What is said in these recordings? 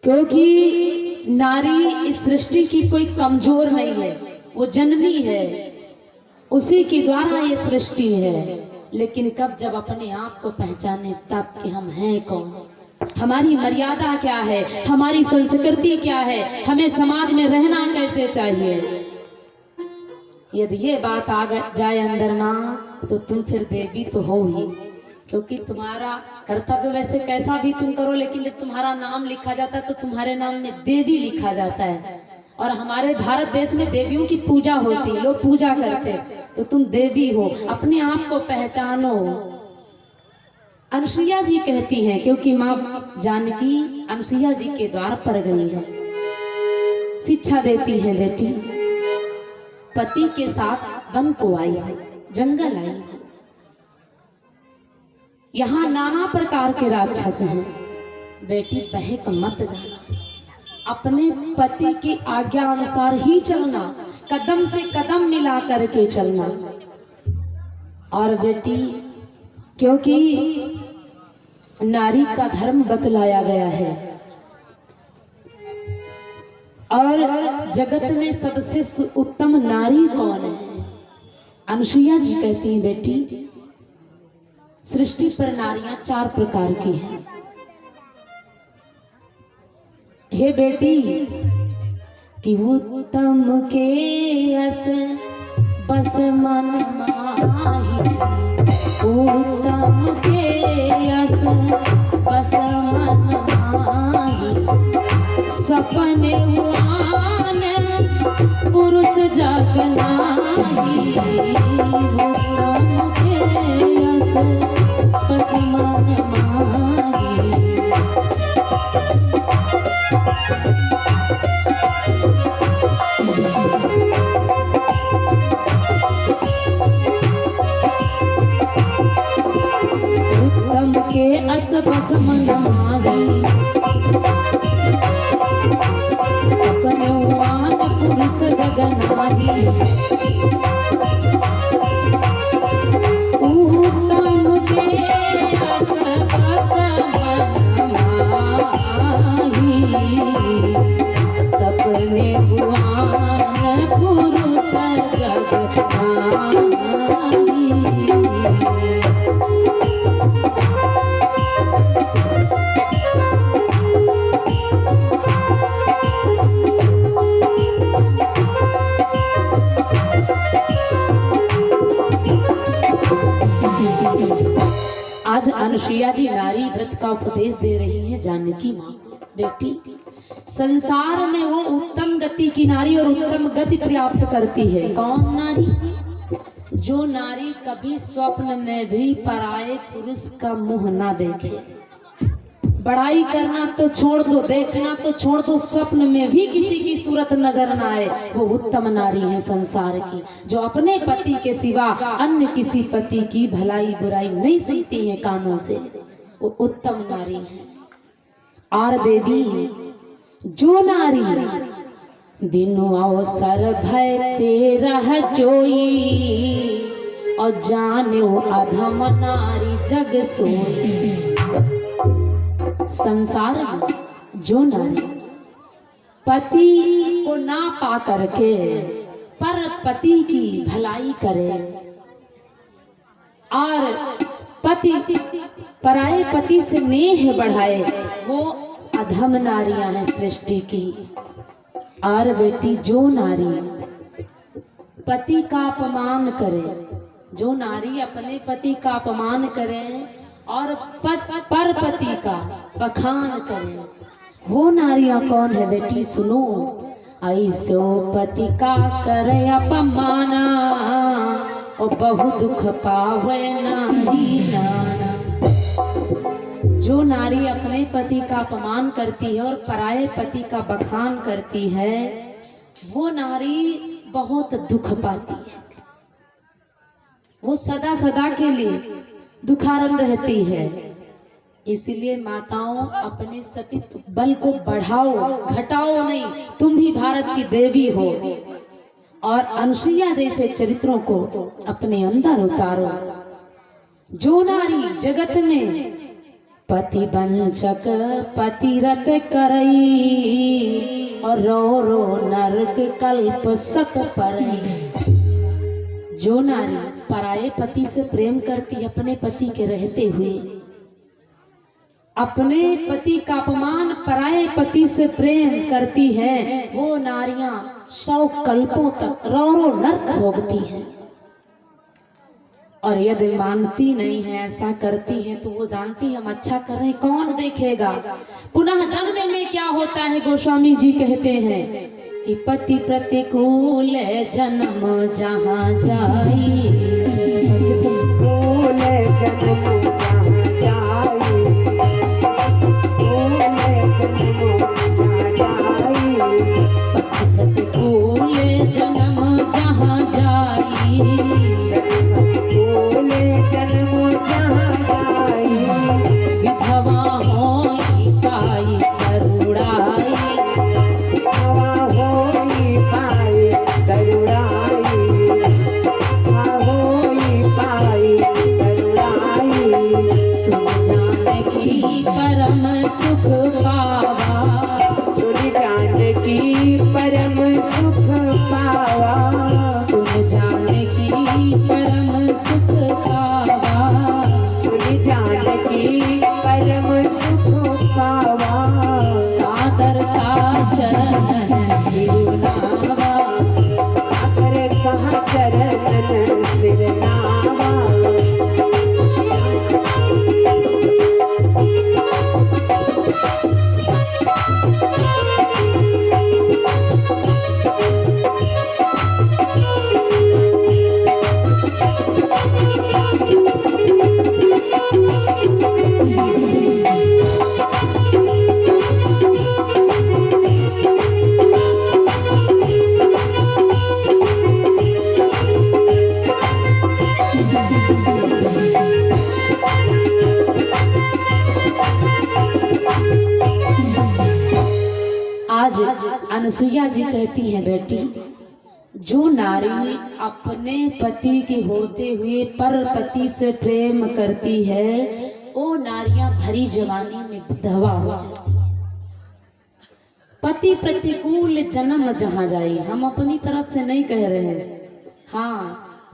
क्योंकि नारी इस सृष्टि की कोई कमजोर नहीं है, वो जननी है, उसी के द्वारा ये सृष्टि है। लेकिन कब जब अपने आप को पहचाने तब कि हम हैं कौन, हमारी मर्यादा क्या है, हमारी संस्कृति क्या है, हमें समाज में रहना कैसे चाहिए। यदि ये बात आ जाए अंदर ना तो तुम फिर देवी तो हो ही, क्योंकि तुम्हारा कर्तव्य वैसे कैसा भी तुम करो, लेकिन जब तुम्हारा नाम लिखा जाता है तो तुम्हारे नाम में देवी लिखा जाता है। और हमारे भारत देश में देवियों की पूजा होती है, लोग पूजा करते हैं, तो तुम देवी हो, अपने आप को पहचानो। अनसुईया जी कहती हैं, क्योंकि माँ जानकी अनसुईया जी के द्वार पर गई है, शिक्षा देती है, बेटी पति के साथ वन को आई है, जंगल आई है, यहाँ नाना प्रकार के राक्षस हैं, बेटी बहक मत जाना, अपने पति की आज्ञा अनुसार ही चलना, कदम से कदम मिला करके चलना। और बेटी क्योंकि नारी का धर्म बतलाया गया है, और जगत में सबसे उत्तम नारी कौन है। अनसुईया जी कहती हैं, बेटी सृष्टि पर नारियां 4 प्रकार की हैं। हे बेटी कि उत्तम के अस बस मन माही, उत्तम के अस बस मन माही, सपने आन पुरुष जग नाही, उत्तम के अस बस मन माही। उत्तम के अस बस मन माही, अपने आन पुरुष जग नाही, उत्तम के अस बस मन माही, सपने आन पुरुष जग नाही। आज अनसुईया जी नारी व्रत का उपदेश दे रही है जानकी माँ। बेटी संसार में वो उत्तम गति की नारी और उत्तम गति प्राप्त करती है। कौन नारी? जो नारी कभी स्वप्न में भी पराये पुरुष का मुंह ना देखे। बड़ाई करना तो छोड़ दो, देखना तो छोड़ दो, स्वप्न में भी किसी की सूरत नजर ना आए, वो उत्तम नारी है संसार की। जो अपने पति के सिवा अन्य किसी पति की भलाई बुराई नहीं सुनती है कानों से, वो उत्तम नारी है। और देवी जो नारी बिनु अवसर भय तेरह जोई, और जाने अधम नारी जग सोई। संसार में जो नारी पति को ना पा करके पर पति की भलाई करे, और पति पराये पति से नेह बढ़ाए, वो अधम नारियां हैं सृष्टि की। और बेटी जो नारी पति का अपमान करे, जो नारी अपने पति का अपमान करे और पर पति का बखान करे, वो नारियां कौन है बेटी? सुनो, ऐसो पति का करे अपमाना, और बहु दुख पावे नारी नाना। जो नारी अपने पति का अपमान करती है और पराये पति का बखान करती है, वो नारी बहुत दुख पाती है, वो सदा सदा के लिए दुखारन रहती है। इसलिए माताओं अपने सतीत्व बल को बढ़ाओ, घटाओ नहीं। तुम भी भारत की देवी हो, और अनसुईया जैसे चरित्रों को अपने अंदर उतारो। जो नारी जगत में पति वंचक पतिरत करई और रो रो नरक कल्प सत परई। जो नारी पराये पति से प्रेम करती अपने पति के रहते हुए, अपने पति का अपमान पराये पति से प्रेम करती है, वो नारियां 100 कल्पों तक रो रो नरक भोगती हैं। और यदि मानती नहीं है, ऐसा करती है, तो वो जानती है हम अच्छा कर रहे हैं, कौन देखेगा। पुनः जन्म में क्या होता है, गोस्वामी जी कहते हैं कि पति प्रतिकूल जन्म जहाँ जाई, प्रतिकूल जन्म अनुसुईया जी कहती हैं, बेटी जो नारी अपने पति के होते हुए पर पति से प्रेम करती है, वो नारियां भरी जवानी में विधवा हो जाती है। पति प्रतिकूल जन्म जहां जाए, हम अपनी तरफ से नहीं कह रहे हैं, हाँ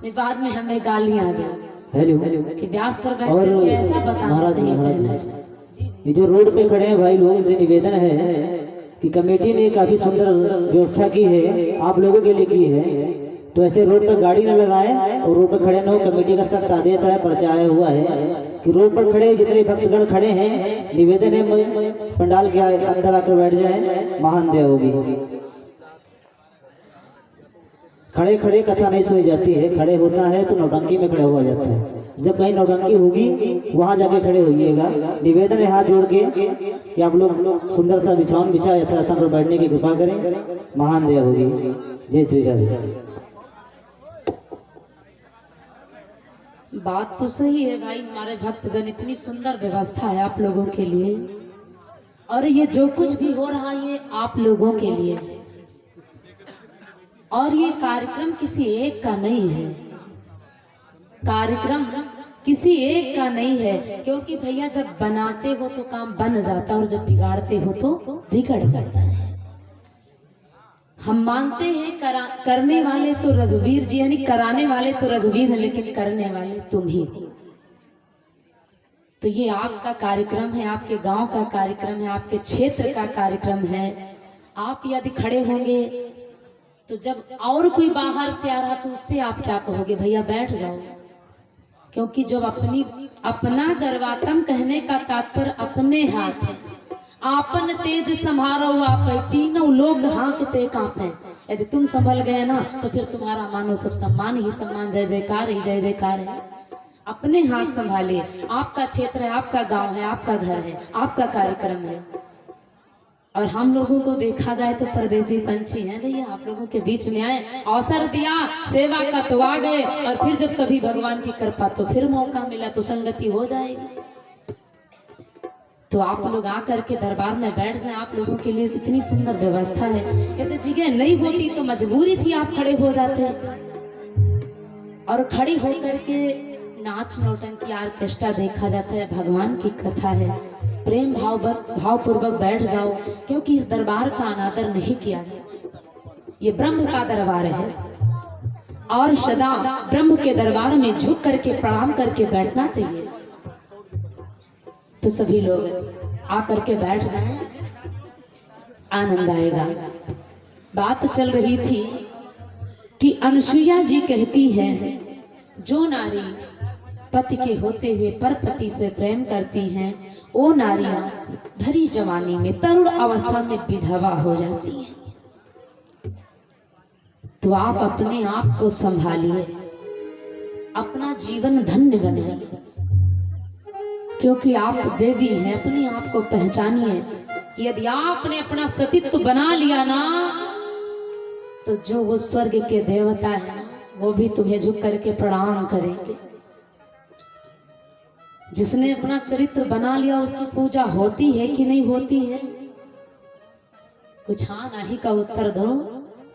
बाद में हमें गालियां दी कि व्यास पर बैठकर ऐसा बताना चाहिए। ये जो रोड पे खड़े हैं भाई लोगों से निवेदन है कि कमेटी ने काफी सुंदर व्यवस्था की है, आप लोगों के लिए की है, तो ऐसे रोड पर गाड़ी न लगाए और रोड पर खड़े न हो। कमेटी का सख्त आदेश है, पर्चा हुआ है कि रोड पर खड़े जितने भक्तगण खड़े हैं, निवेदन है पंडाल के अंदर आकर बैठ जाए, महान दया होगी। खड़े खड़े कथा नहीं सुनी जाती है, खड़े होता है तो नौटंकी में खड़े हुआ जाता है। जब कहीं नौटंकी होगी वहां जाके खड़े होइएगा। निवेदन है हाथ जोड़ के कि आप लोग सुंदर सा बिछावन बिछा यथास्थान पर बैठने की कृपा करें, महान दया होगी। जय श्री राधे। बात तो सही है भाई, हमारे भक्तजन, इतनी सुंदर व्यवस्था है आप लोगों के लिए, और ये जो कुछ भी हो रहा है ये आप लोगों के लिए है। और ये कार्यक्रम किसी एक का नहीं है, कार्यक्रम किसी एक का नहीं है, क्योंकि भैया जब बनाते हो तो काम बन जाता है और जब बिगाड़ते हो तो बिगड़ जाता है। हम मानते हैं करने वाले तो रघुवीर जी, यानी कराने वाले तो रघुवीर हैं, लेकिन करने वाले तुम ही हो। तो ये आपका कार्यक्रम है, आपके गांव का कार्यक्रम है, आपके क्षेत्र का कार्यक्रम है। आप यदि खड़े होंगे तो जब और कोई बाहर से आ रहा तो उससे आप क्या कहोगे, भैया बैठ जाओ। क्योंकि जब अपना गर्वातम कहने का तात्पर्य अपने हाथ है। आपन तेज संभारो आप, तीनों लोग हाँकते कांपे। यदि तुम संभल गए ना तो फिर तुम्हारा मानो सब सम्मान ही सम्मान, जय जयकार ही जय जयकार है। अपने हाथ संभालिए, आपका क्षेत्र है, आपका गांव है, आपका घर है, आपका कार्यक्रम है। और हम लोगों को देखा जाए तो परदेसी पंछी हैं भैया, आप लोगों के बीच में आए, अवसर दिया, सेवा का तो आ गए, और फिर जब कभी भगवान की कृपा तो फिर मौका मिला तो संगति हो जाएगी। तो आप लोग आकर के दरबार में बैठ जाएं, आप लोगों के लिए इतनी सुंदर व्यवस्था है। यदि जगह नहीं होती तो मजबूरी थी आप खड़े हो जाते, और खड़ी होकर के नाच नौटंकी ऑर्केस्ट्रा देखा जाता है, भगवान की कथा है। प्रेम भावपूर्वक बैठ जाओ, क्योंकि इस दरबार का अनादर नहीं किया जाता। ये ब्रह्म का दरबार है और सदा ब्रह्म के दरबार में झुक करके प्रणाम करके बैठना चाहिए। तो सभी लोग आकर के बैठ जाएं, आनंद आएगा। बात चल रही थी कि अनसुईया जी कहती हैं, जो नारी पति के होते हुए पर पति से प्रेम करती हैं, वो नारियां भरी जवानी में तरुण अवस्था में विधवा हो जाती हैं। तो आप अपने आप को संभालिए, अपना जीवन धन्य बनाइए, क्योंकि आप देवी हैं। अपने आप को पहचानिए। यदि आपने अपना सतीत्व बना लिया ना, तो जो वो स्वर्ग के देवता है ना, वो भी तुम्हें झुक करके प्रणाम करेंगे। जिसने अपना चरित्र बना लिया, उसकी पूजा होती है कि नहीं होती है? कुछ हाँ नहीं का उत्तर दो।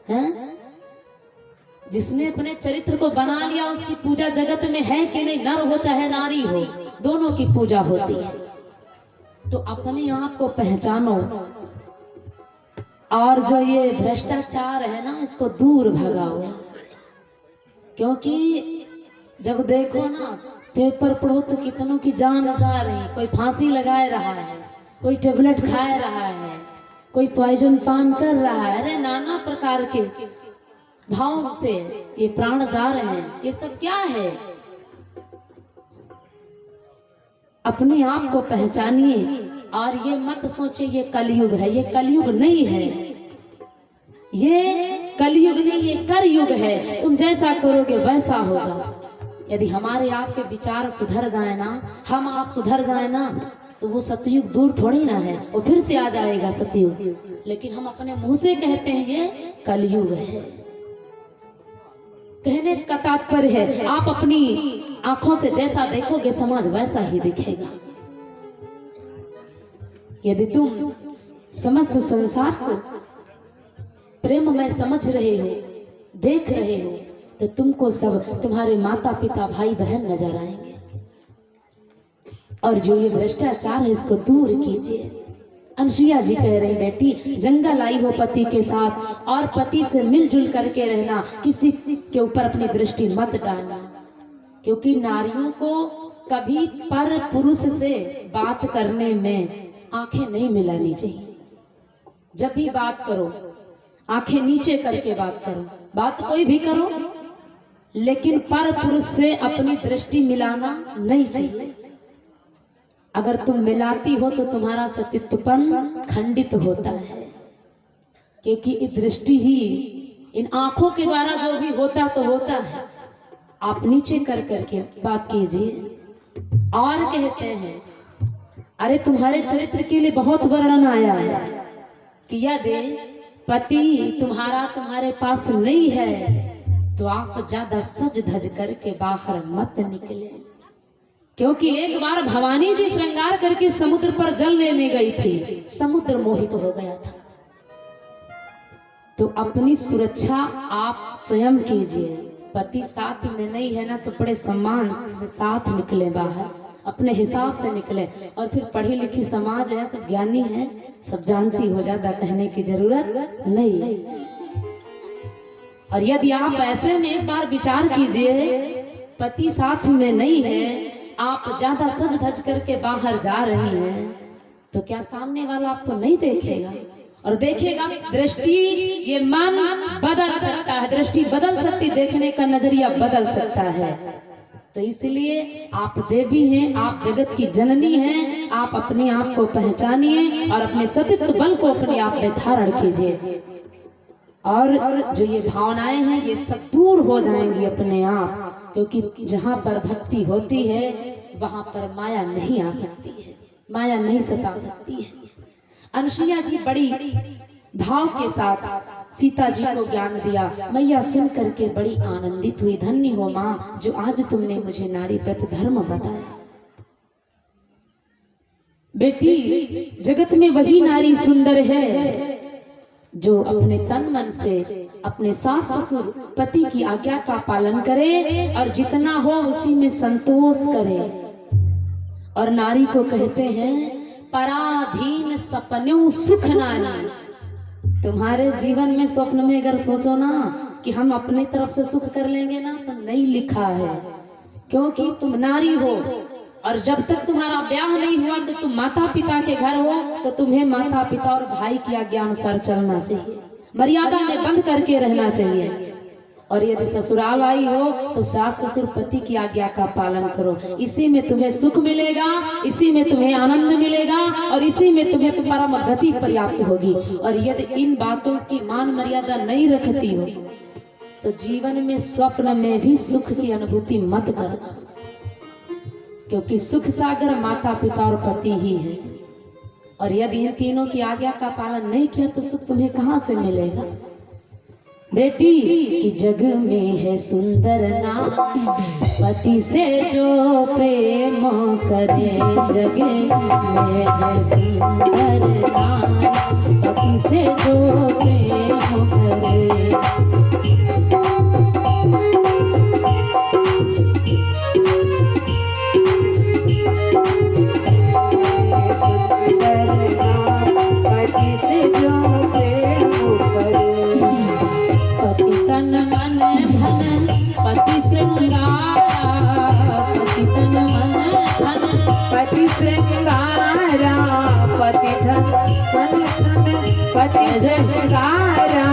हैं? जिसने अपने चरित्र को बना लिया, उसकी पूजा जगत में है कि नहीं? नर हो चाहे नारी हो, दोनों की पूजा होती है। तो अपने आप को पहचानो, और जो ये भ्रष्टाचार है ना, इसको दूर भगाओ। क्योंकि जब देखो ना, पेपर पढ़ो तो कितनों की जान जा रही। कोई फांसी लगाए रहा है, कोई टेबलेट खाए रहा है, कोई पॉइजन पान कर रहा है। अरे नाना प्रकार के भाव से ये प्राण जा रहे हैं। ये सब क्या है? अपने आप को पहचानिए और ये मत सोचिए ये कलयुग है। ये कलयुग नहीं है, ये कलयुग नहीं, ये करयुग है। तुम जैसा करोगे वैसा होगा। यदि हमारे आपके विचार सुधर जाए ना, हम आप सुधर जाए ना, तो वो सतयुग दूर थोड़ी ना है, वो फिर से आ जाएगा सतयुग। लेकिन हम अपने मुंह से कहते हैं ये कलयुग है। कहने का तात्पर्य है, आप अपनी आंखों से जैसा देखोगे समाज वैसा ही दिखेगा। यदि तुम समस्त संसार को प्रेम में समझ रहे हो, देख रहे हो, तो तुमको सब तुम्हारे माता पिता भाई बहन नजर आएंगे। और जो ये भ्रष्टाचार है, इसको दूर कीजिए। अनसुईया जी कह रही, बेटी जंगल आई हो पति के साथ, और पति से मिलजुल करके रहना, किसी के ऊपर अपनी दृष्टि मत डालना। क्योंकि नारियों को कभी पर पुरुष से बात करने में आंखें नहीं मिलानी चाहिए। जब भी बात करो, आंखें नीचे करके बात करो। बात कोई भी करो, लेकिन पर पुरुष से अपनी दृष्टि मिलाना नहीं चाहिए। अगर तुम मिलाती हो तो तुम्हारा सतीत्वपन खंडित होता है। क्योंकि इस दृष्टि ही, इन आंखों के द्वारा जो भी होता तो होता है। आप नीचे कर करके बात कीजिए। और कहते हैं, अरे तुम्हारे चरित्र के लिए बहुत वर्णन आया है कि यदि पति तुम्हारा तुम्हारे पास नहीं है, तो आप ज्यादा सज धज करके बाहर मत निकले। क्योंकि एक बार भवानी जी श्रृंगार करके समुद्र पर जल लेने गई थी, समुद्र मोहित हो गया था। तो अपनी सुरक्षा आप स्वयं कीजिए। पति साथ में नहीं है ना, तो बड़े सम्मान से साथ निकले बाहर, अपने हिसाब से निकले। और फिर पढ़ी लिखी समाज है, सब ज्ञानी है, सब जानती हो, ज्यादा कहने की जरूरत नहीं। और यदि आप ऐसे में एक बार विचार कीजिए, पति साथ में नहीं है, आप ज्यादा सज धज करके बाहर जा रही हैं, तो क्या सामने वाला आपको नहीं देखेगा? और देखेगा। दृष्टि, ये मन बदल सकता है, दृष्टि बदल सकती, देखने का नजरिया बदल सकता है। तो इसलिए आप देवी हैं, आप जगत की जननी हैं। आप अपने आप को पहचानिए और अपने सतीत्व बल को अपने आप में धारण कीजिए। और जो ये भावनाएं हैं, ये सब दूर हो जाएंगी अपने आप। क्योंकि जहाँ पर भक्ति होती है, वहां पर माया नहीं आ सकती है, माया नहीं सता सकती है। अनसुईया जी बड़ी भाव के साथ सीता जी को ज्ञान दिया। मैया सुन करके बड़ी आनंदित हुई। धन्य हो माँ, जो आज तुमने मुझे नारी व्रत धर्म बताया। बेटी, जगत में वही नारी सुंदर है जो अपने तन मन से अपने सास ससुर पति की आज्ञा का पालन करे और जितना हो उसी में संतोष करे। और नारी को कहते हैं पराधीन सपनों सुख नारी। तुम्हारे जीवन में स्वप्न में अगर सोचो ना कि हम अपने तरफ से सुख कर लेंगे ना, तो नहीं लिखा है, क्योंकि तुम नारी हो और जब तक तुम्हारा ब्याह नहीं हुआ तो तुम माता पिता के घर हो, तो तुम्हें माता पिता और भाई की आज्ञा अनुसार चलना चाहिए, मर्यादा में बंद करके रहना चाहिए। और यदि ससुराल आई हो तो सास ससुर पति की आज्ञा का पालन करो, इसी में तुम्हें सुख मिलेगा, इसी में तुम्हें आनंद मिलेगा और इसी में तुम्हें परम गति पर्याप्त होगी। और यदि इन बातों की मान मर्यादा नहीं रखती हो तो जीवन में स्वप्न में भी सुख की अनुभूति मत कर, क्योंकि सुख सागर माता पिता और पति ही है। और यदि इन तीनों की आज्ञा का पालन नहीं किया तो सुख तुम्हें कहां से मिलेगा। बेटी की जग में है सुंदर नाम, पति से जो प्रेम करे, जग में है सुंदर नाम, पति से जो प्रेम करे। पति श्रृंगारा पति धन पति श्रृंगारा,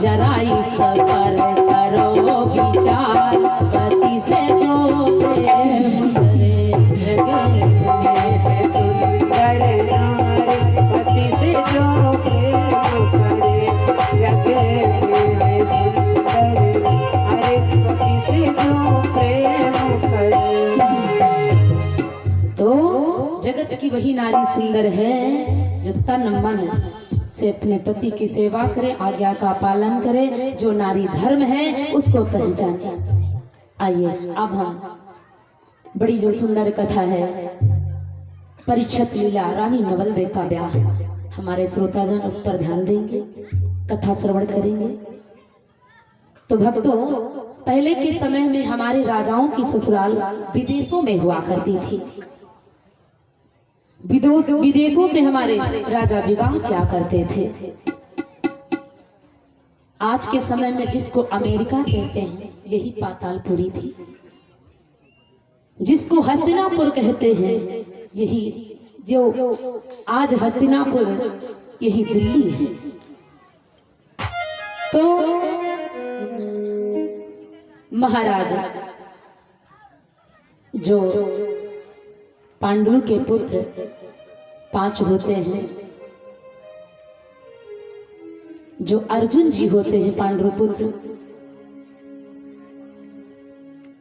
जरा इस पर करो विचार, पति से जो प्रेम करे, जग में है सुंदर नारी, पति से जो प्रेम करे, जग में है सुंदर नारी, पति से जो प्रेम करे। तो जगत की वही नारी सुंदर है जो तन मन से अपने पति की सेवा करे, आज्ञा का पालन करे, जो नारी धर्म है उसको पहचाने। आइए अब हम बड़ी जो सुंदर कथा है परीक्षित लीला रानी नवल देव का ब्याह, हमारे श्रोताजन उस पर ध्यान देंगे, कथा श्रवण करेंगे। तो भक्तों, पहले के समय में हमारे राजाओं की ससुराल विदेशों में हुआ करती थी। विदेशों से हमारे राजा विवाह क्या करते थे। आज के समय में जिसको अमेरिका कहते हैं यही पातालपुरी थी, जिसको हस्तिनापुर कहते हैं यही, जो आज हस्तिनापुर यही दिल्ली है। तो महाराजा जो पांडु के पुत्र 5 होते हैं, जो अर्जुन जी होते हैं पांडु पुत्र,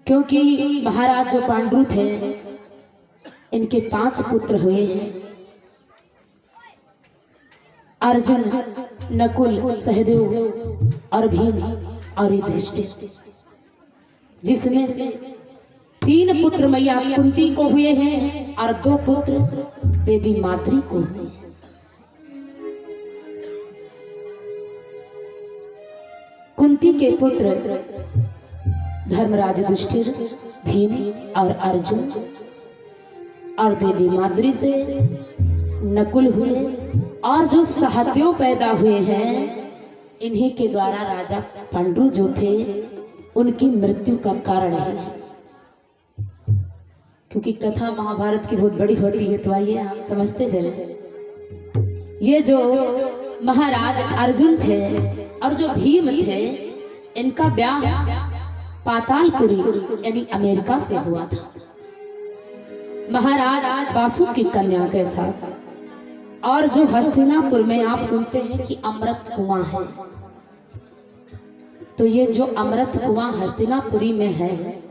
क्योंकि महाराज जो पांडु थे इनके 5 पुत्र हुए हैं, अर्जुन, नकुल, सहदेव और भीम और युधिष्ठिर, जिसमें से 3 पुत्र मैया कुंती को हुए हैं और 2 पुत्र देवी माद्री को हुए हैं। कुंती के पुत्र धर्मराज युधिष्ठिर, भीम और अर्जुन, और देवी माद्री से नकुल हुए, और जो सहदेव पैदा हुए हैं इन्हीं के द्वारा राजा पांडु जो थे उनकी मृत्यु का कारण है। क्योंकि कथा महाभारत की बहुत बड़ी होती है, तो आइए आप समझते चले। ये जो महाराज अर्जुन थे और जो भीम थे, इनका ब्याह पातालपुरी यानी अमेरिका से हुआ था, महाराज बासु की कन्या के साथ। और जो हस्तिनापुर में आप सुनते हैं कि अमृत कुआं है, तो ये जो अमृत कुआं हस्तिनापुरी में है,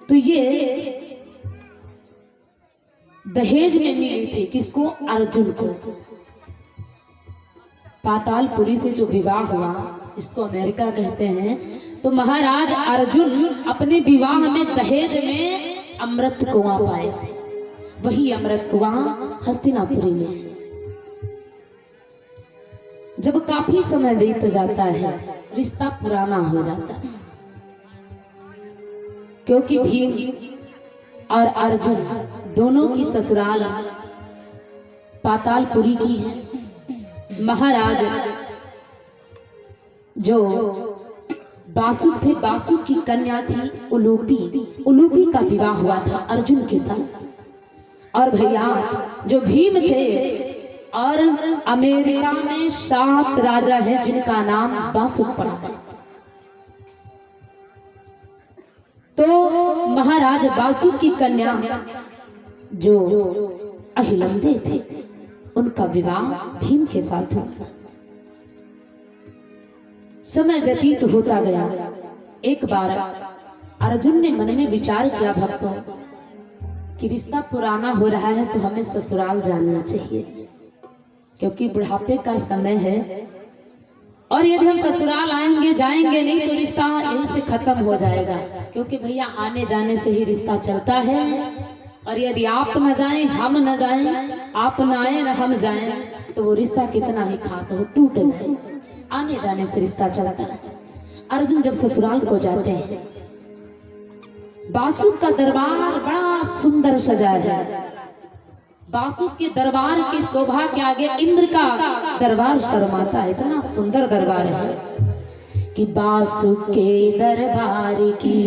तो ये दहेज में मिली थी किसको? अर्जुन को। पातालपुरी से जो विवाह हुआ, इसको अमेरिका कहते हैं, तो महाराज अर्जुन अपने विवाह में दहेज में अमृत कुआं पाए थे। वही अमृत कुआं हस्तिनापुरी में है। जब काफी समय बीत जाता है रिश्ता पुराना हो जाता है, क्योंकि भीम और अर्जुन दोनों की ससुराल पातालपुरी की है। महाराज जो बासुक थे, बासुक की कन्या थी उलूपी, उलूपी का विवाह हुआ था अर्जुन के साथ। और भैया जो भीम थे, और अमेरिका में 7 राजा हैं जिनका नाम बासुक पड़ा है। तो महाराज बासुक की कन्या जो अहिलंदे थे, उनका विवाह भीम के साथ हुआ। समय व्यतीत होता गया। एक बार अर्जुन ने मन में विचार किया, भक्तों कि रिश्ता पुराना हो रहा है तो हमें ससुराल जाना चाहिए, क्योंकि बुढ़ापे का समय है और यदि हम ससुराल आएंगे जाएंगे नहीं तो रिश्ता यहीं से खत्म हो जाएगा। क्योंकि भैया आने जाने से ही रिश्ता चलता है, और यदि आप न जाएं हम न जाएं, आप न आए न हम जाएं, तो वो रिश्ता कितना ही खास हो टूट जाए। आने जाने से रिश्ता चलता है। अर्जुन जब ससुराल को जाते हैं, बासुक का दरबार बड़ा सुंदर सजा है। बासुक के दरबार की शोभा के आगे इंद्र का दरबार शर्माता है। इतना सुंदर दरबार है कि बासुक के दरबार की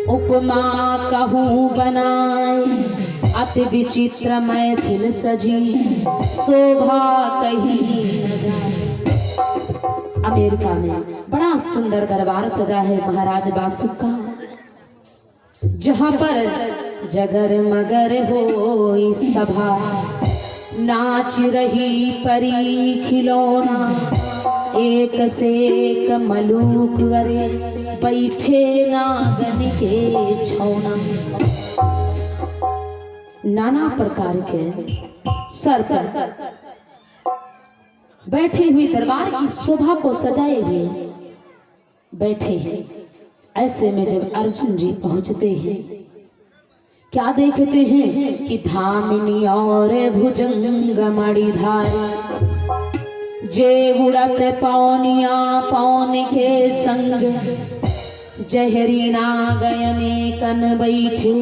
उपमा कहूँ बनाए, अति विचित्र महफिल सजी शोभा कहीं न जाए। अमेरिका में बड़ा सुंदर दरबार सजा है महाराज बासुक का, जहाँ पर जगर मगर हो इस सभा, नाच रही परी खिलौना, एक से एक मलूक अरे बैठे नागन के छौना। नाना प्रकार के सर पर बैठे हुए दरबार की शोभा को सजाए हुए बैठे हैं। ऐसे में जब अर्जुन जी पहुंचते हैं, क्या देखते हैं कि धामिनी और भुजंग मणिधारी, जे उड़त पौनिया पौन के संग, जहरी नागयने कन बैठे,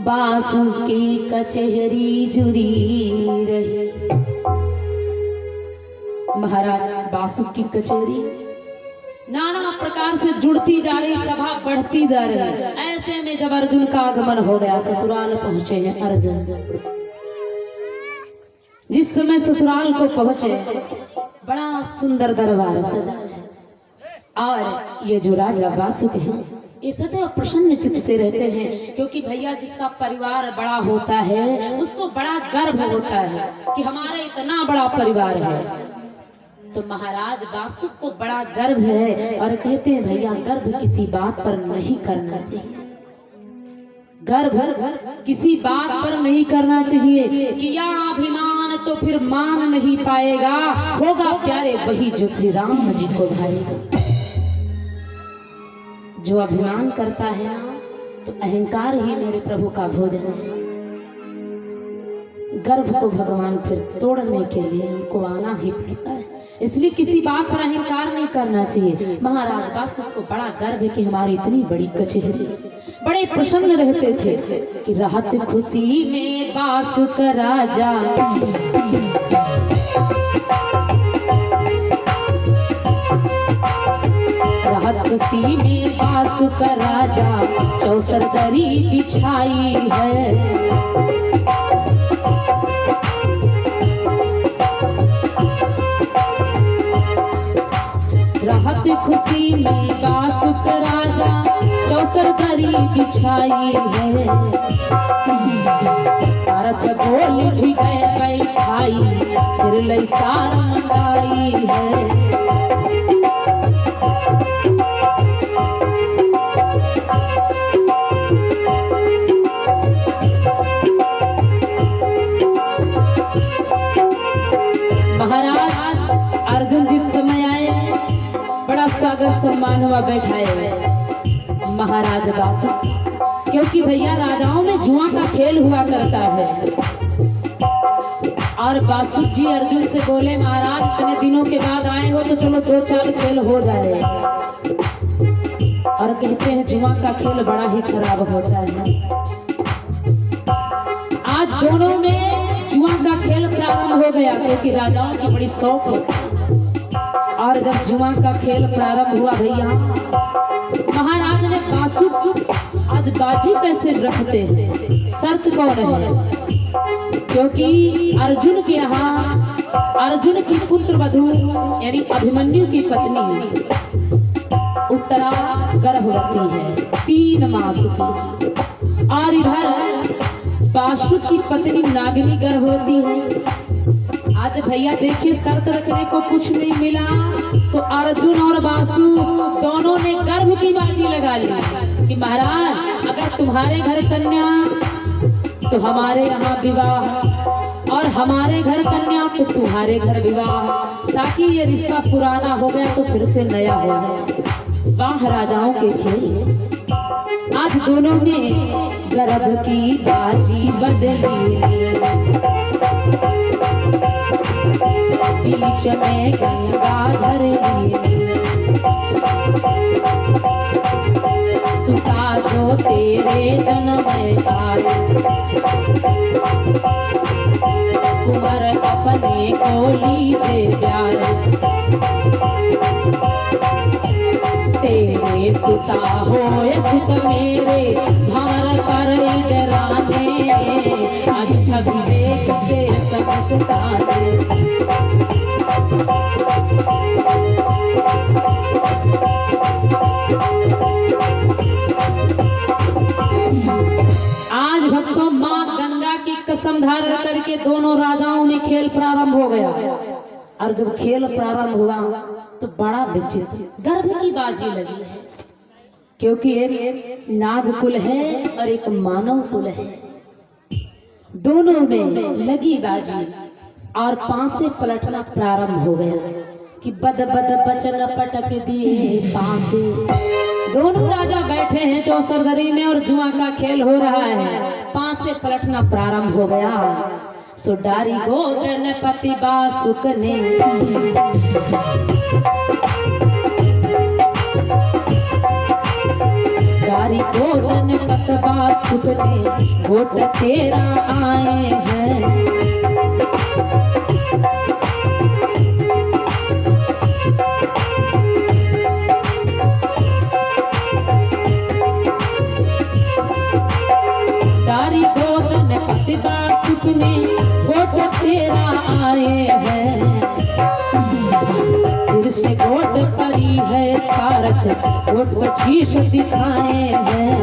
बासुकी कचहरी जुरी रही। महाराज बासुक की कचहरी नाना प्रकार से जुड़ती जा रही, सभा बढ़ती जा रही। ऐसे में जब अर्जुन का आगमन हो गया, ससुराल पहुंचे हैं अर्जुन। जिस समय ससुराल को पहुंचे, बड़ा सुंदर दरबार सजा है। और ये जो राजा बासुक हैं, ये सदैव प्रसन्न चित्त से रहते हैं, क्योंकि भैया जिसका परिवार बड़ा होता है उसको बड़ा गर्व होता है कि हमारा इतना बड़ा परिवार है। तो महाराज बासुक को बड़ा गर्व है, और कहते हैं भैया गर्व किसी बात पर नहीं करना चाहिए। गर्व किसी बात पर नहीं करना चाहिए। किया अभिमान तो फिर मान नहीं पाएगा, होगा प्यारे वही जो श्री राम जी को भाएगा। जो अभिमान करता है ना, तो अहंकार ही मेरे प्रभु का भोजन है। गर्व को भगवान फिर तोड़ने के लिए उनको आना ही पड़ता है। इसलिए किसी बात पर अहंकार नहीं करना चाहिए। महाराज बासुक को बड़ा गर्व है कि हमारी इतनी बड़ी कचहरी। बड़े प्रसन्न रहते थे कि राहत खुशी में बासुक राजा, राहत खुशी में बासुक राजा, चौसर दरी बिछाई है। राहत खुशी में बासुक राजा, चौसर दरी बिछाई है। भारत बोल भी गए भाई, फिर लैसार मंगाई है। महाराज अर्जुन जिस समय आए, बड़ा स्वागत सम्मान हुआ, बैठाए महाराज बासुक, क्योंकि भैया राजाओं में जुआ का खेल हुआ करता है। और बासुक जी अर्जुन से बोले महाराज इतने दिनों के बाद आए हो तो चलो 2-4 खेल हो जाए। और कहते हैं जुआ का खेल बड़ा ही खराब होता है। आज दोनों में जुआ का खेल प्रारंभ हो गया क्योंकि राजाओं की बड़ी शौक है। और जब जुआ का खेल प्रारंभ हुआ भैया, महाराज ने बासुक आज बाजी कैसे रखते हैं, शर्त कौन है? क्योंकि अर्जुन के यहाँ अर्जुन की पुत्र वधू यानी अभिमन्यु की पत्नी उत्तरा गर्भवती है 3 मास की, और इधर बासुक की पत्नी नागिनी गर्भवती है। आज भैया देखिए शर्त रखने को कुछ नहीं मिला तो अर्जुन और बासुक दोनों ने गर्भ की बाजी लगा ली कि महाराज अगर तुम्हारे घर कन्या तो हमारे यहाँ विवाह, और हमारे घर कन्या तो तुम्हारे घर विवाह, ताकि ये रिश्ता पुराना हो गया तो फिर से नया हो जाए। वाह राजाओं के खेल। आज दोनों में गर्भ की बाजी बदली, बीच में गंगाधर सुता जो तेरे जन्म आए, कुंवर अपने को लीजे प्यार, तेरे सुता हो सुत मेरे भंवर पर डराने, आज छवि देख से सब सताने। आज भक्तों माँ गंगा की कसम धारण करके दोनों राजाओं में खेल प्रारंभ हो गया। और जब खेल प्रारंभ हुआ तो बड़ा विचित्र गर्भ की बाजी लगी है, क्योंकि एक नाग कुल है और एक मानव कुल है, दोनों में लगी बाजी। और पांसे पलटना प्रारंभ हो गया कि बद बद बचन पटक दिए पांसे। दोनों राजा बैठे हैं चौसरदरी में और जुआ का खेल हो रहा है, पांसे पलटना प्रारंभ हो गया। सो डारी गोदन पति बासुक ने डारी गोदन पत बासुक ने वोट तेरा आए हैं। डारी गोदन पति बासुक ने वोट तेरा आए हैं। फिर से वोट परी है भारत, वोट बचीश दिखाए हैं।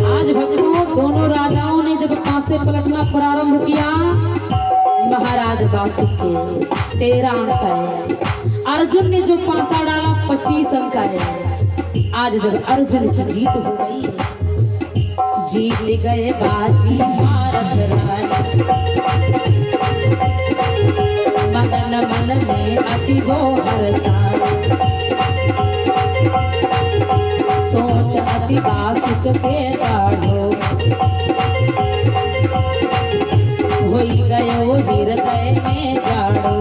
आज भक्तों दोनों राजाओं ने जब पांसे पलटना प्रारंभ किया, महाराज बासुक के 13 अंक आए, अर्जुन ने जो पांसा डाला 25 अंक आए। आज जब अर्जुन की जीत हो गई, जीत गए बाजी भारत राय, मदन मन में अति वो हर्षा, सोच अति बासुक के गाढ़ो, होई गयो हृदय में जाड़ो।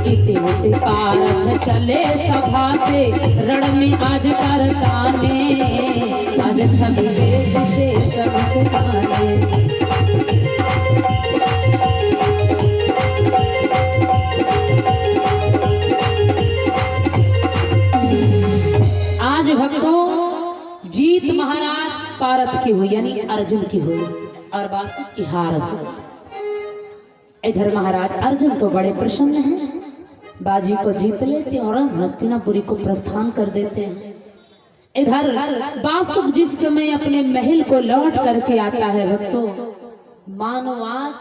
इति उति पारथ चले सभा से, रण में आज करताने, आज छवि देख से सब सताने। आज भक्तों जीत महाराज पारथ की हुई यानी अर्जुन की हुई और बासुक की हार हुई। इधर महाराज अर्जुन तो बड़े प्रसन्न हैं, बाजी को जीत लेते और हस्तिनापुरी को प्रस्थान कर देते हैं। इधर बासुक जिस समय अपने महल को लौट करके आता है भक्तों, मानो आज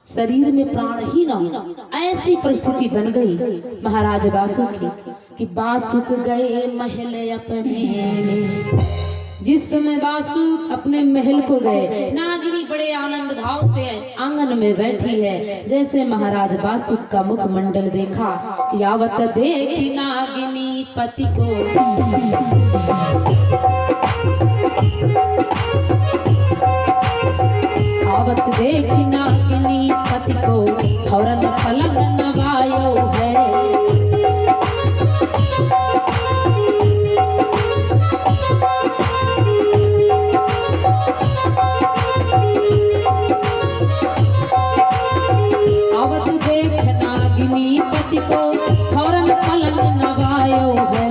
शरीर में प्राण ही न हो, ऐसी परिस्थिति बन गई महाराज बासुक की कि बासुक गए महल अपने में, जिस समय बासु अपने महल को गए, नागिनी बड़े आनंद भाव से आंगन में बैठी है। जैसे महाराज बासु का मुखमंडल देखा, यावत देखी नागिनी पति को, आवत देखी नागिनी पति को, फौरन पलंग नवायो है। आवत देख नागिनी पति को, फौरन पलंग नवायो है।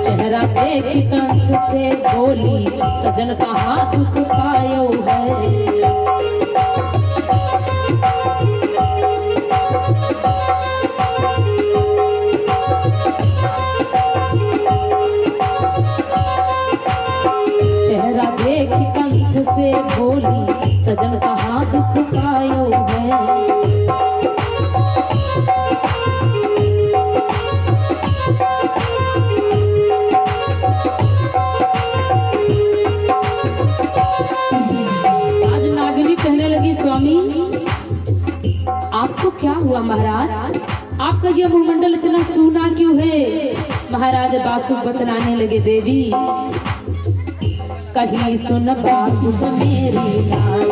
चेहरा देख कंठ से बोली, सजन कहाँ दुख पायो है। चेहरा देख कंठ से बोली, सजन कहाँ दुख पायो है। आज नागिनी कहने लगी, स्वामी आपको क्या हुआ महाराज, आपका ये मुखमंडल इतना सूना क्यों है। महाराज बासु बतलाने लगे, देवी कहीं सुन बासु मेरी लाल,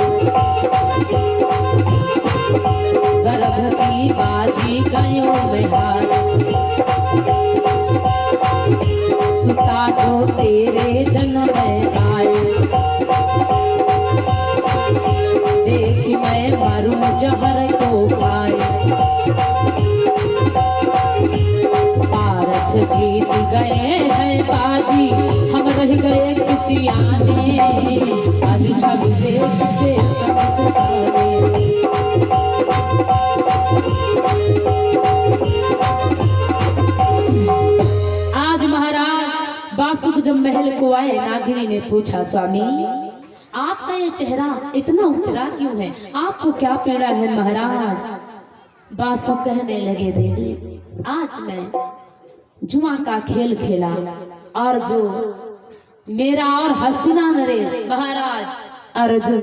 गर्भ की बाजी गयो में हार। सुता जो तेरे जन्म में आए, देख मैं मरूं जहर को पाए। पारथ जीत गए हैं बाजी, हम रह गए खुशियाने। आज जग देख से समझदारे, आज महाराज बासु जब महल को आए, नागिनी ने पूछा, स्वामी आपका ये चेहरा इतना उतरा क्यों है, आपको क्या पीड़ा है महाराज। बासु कहने लगे, देवी आज मैं जुआ का खेल खेला, और जो मेरा और हस्तिना नरेश महाराज अर्जुन